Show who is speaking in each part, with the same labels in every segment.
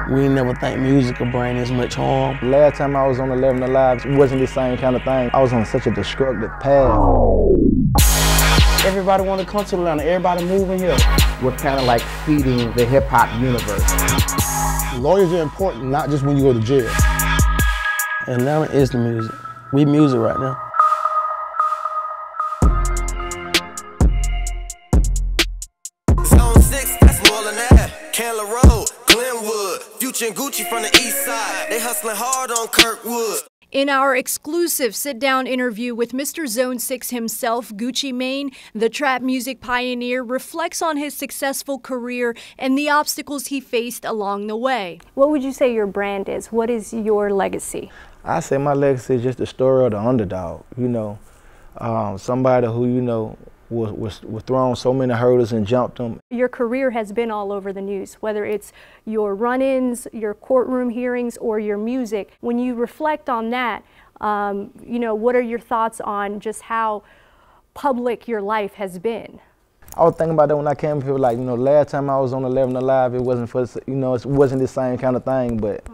Speaker 1: We ain't never think music could bring this much harm.
Speaker 2: Last time I was on 11 Alive, it wasn't the same kind of thing. I was on such a destructive path.
Speaker 1: Everybody want to come to Atlanta, everybody moving here.
Speaker 3: We're kind of like feeding the hip-hop universe.
Speaker 4: Lawyers are important, not just when you go to jail.
Speaker 1: Atlanta is the music. We music right now.
Speaker 5: Zone 6, that's more than that. Candler Road, Glenwood, Future and Gucci from the east side. They hustling hard on Kirkwood.
Speaker 6: In our exclusive sit-down interview with Mr. Zone 6 himself, Gucci Mane, the trap music pioneer, reflects on his successful career and the obstacles he faced along the way. What would you say your brand is? What is your legacy?
Speaker 2: I say my legacy is just the story of the underdog, somebody who, was thrown so many hurdles and jumped them.
Speaker 6: Your career has been all over the news, whether it's your run-ins, your courtroom hearings, or your music. When you reflect on that, what are your thoughts on just how public your life has been?
Speaker 2: I was thinking about that when I came here, last time I was on 11 Alive, it wasn't for, it wasn't the same kind of thing, but,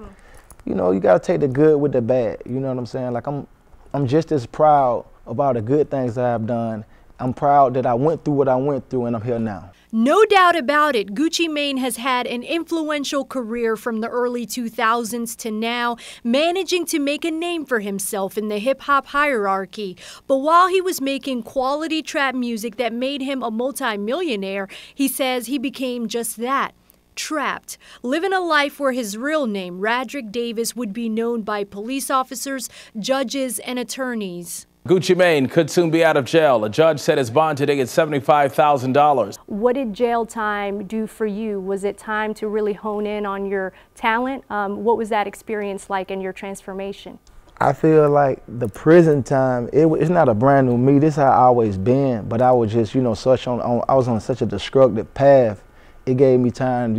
Speaker 2: you gotta take the good with the bad, you know what I'm saying? Like, I'm just as proud of all the good things that I've done. I'm proud that I went through what I went through and I'm here now.
Speaker 6: No doubt about it, Gucci Mane has had an influential career from the early 2000s to now, managing to make a name for himself in the hip-hop hierarchy. But while he was making quality trap music that made him a multi-millionaire, he says he became just that. Trapped, living a life where his real name, Radrick Davis, would be known by police officers, judges, and attorneys.
Speaker 7: Gucci Mane could soon be out of jail. A judge set his bond today at $75,000.
Speaker 6: What did jail time do for you? Was it time to really hone in on your talent? What was that experience like in your transformation?
Speaker 2: I feel like the prison time, it's not a brand new me. This is how I always been, but I was just, I was on such a destructive path. It gave me time,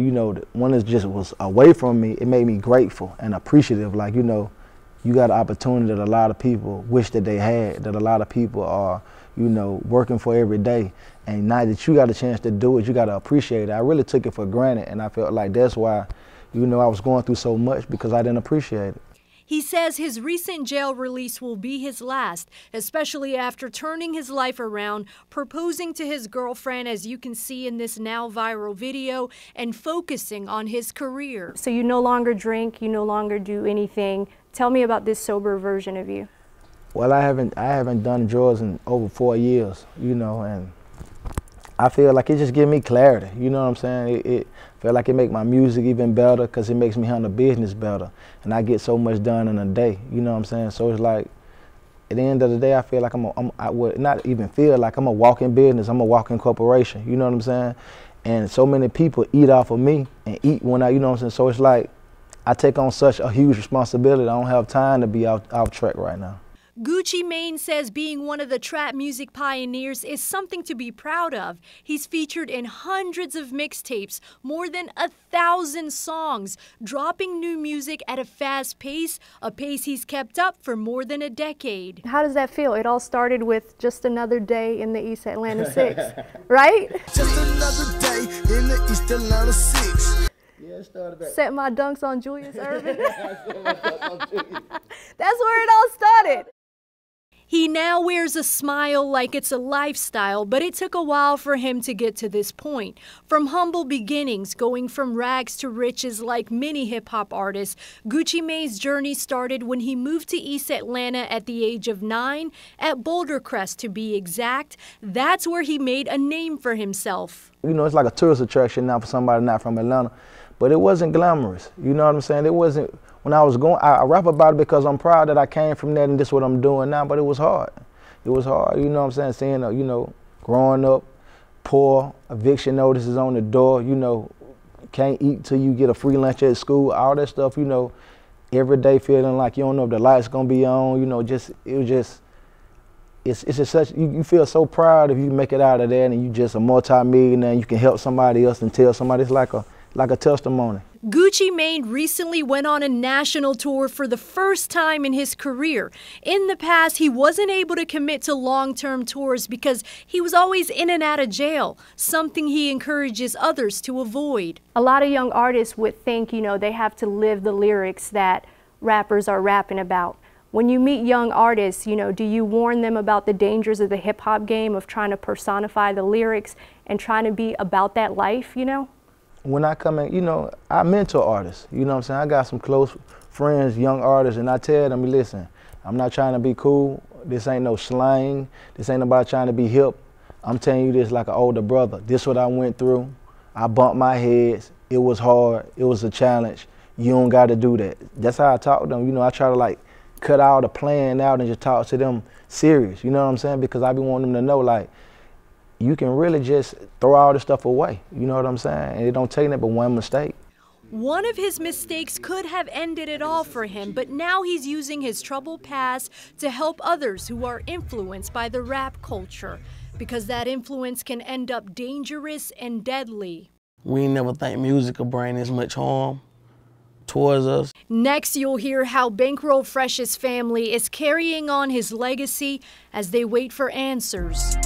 Speaker 2: when it just was away from me, it made me grateful and appreciative. Like, you got an opportunity that a lot of people wish that they had, that a lot of people are, working for every day. And now that you got a chance to do it, you got to appreciate it. I really took it for granted, and I felt like that's why, I was going through so much, because I didn't appreciate it.
Speaker 6: He says his recent jail release will be his last, especially after turning his life around, proposing to his girlfriend, as you can see in this now viral video, and focusing on his career. So you no longer drink, you no longer do anything. Tell me about this sober version of you.
Speaker 2: Well, I haven't done drugs in over 4 years, and I feel like it just gives me clarity, you know what I'm saying? It feel like it make my music even better, because it makes me handle business better. And I get so much done in a day, you know what I'm saying? So it's like, at the end of the day, I feel like I would not even feel like I'm a walking business, I'm a walking corporation, you know what I'm saying? And so many people eat off of me and eat when you know what I'm saying? So it's like, I take on such a huge responsibility, I don't have time to be off track right now.
Speaker 6: Gucci Mane says being one of the trap music pioneers is something to be proud of. He's featured in hundreds of mixtapes, more than 1,000 songs, dropping new music at a fast pace, a pace he's kept up for more than a decade. How does that feel? It all started with just another day in the East Atlanta 6, right?
Speaker 5: Just another day in the East Atlanta 6.
Speaker 6: Set my dunks on Julius Erving. That's where it all started. He now wears a smile like it's a lifestyle, but it took a while for him to get to this point. From humble beginnings, going from rags to riches like many hip-hop artists, Gucci Mane's journey started when he moved to East Atlanta at the age of 9, at Boulder Crest to be exact. That's where he made a name for himself.
Speaker 2: It's like a tourist attraction now for somebody not from Atlanta, but it wasn't glamorous, you know what I'm saying? It wasn't. When I was going, I rap about it because I'm proud that I came from that and this is what I'm doing now, but it was hard. It was hard, you know what I'm saying? Seeing, growing up, poor, eviction notices on the door, can't eat till you get a free lunch at school, all that stuff, every day feeling like you don't know if the light's gonna be on, it's just such, you feel so proud if you make it out of there and you just a multi-millionaire and you can help somebody else and tell somebody. It's like a testimony.
Speaker 6: Gucci Mane recently went on a national tour for the first time in his career. In the past, he wasn't able to commit to long-term tours because he was always in and out of jail, something he encourages others to avoid.
Speaker 8: A lot of young artists would think, you know, they have to live the lyrics that rappers are rapping about. When you meet young artists, you know, do you warn them about the dangers of the hip-hop game of trying to personify the lyrics and trying to be about that life, you know?
Speaker 2: When I come in, you know, I mentor artists, you know what I'm saying? I got some close friends, young artists, and I tell them, listen, I'm not trying to be cool. This ain't no slang. This ain't nobody trying to be hip. I'm telling you this like an older brother. This is what I went through. I bumped my heads. It was hard. It was a challenge. You don't got to do that. That's how I talk to them. You know, I try to like cut all the playing out and just talk to them serious, you know what I'm saying? Because I be wanting them to know, like, you can really just throw all this stuff away, you know what I'm saying? And it don't take that but one mistake.
Speaker 6: One of his mistakes could have ended it all for him, but now he's using his troubled past to help others who are influenced by the rap culture, because that influence can end up dangerous and deadly.
Speaker 1: We never think music will bring this much harm towards us.
Speaker 6: Next, you'll hear how Bankroll Fresh's family is carrying on his legacy as they wait for answers.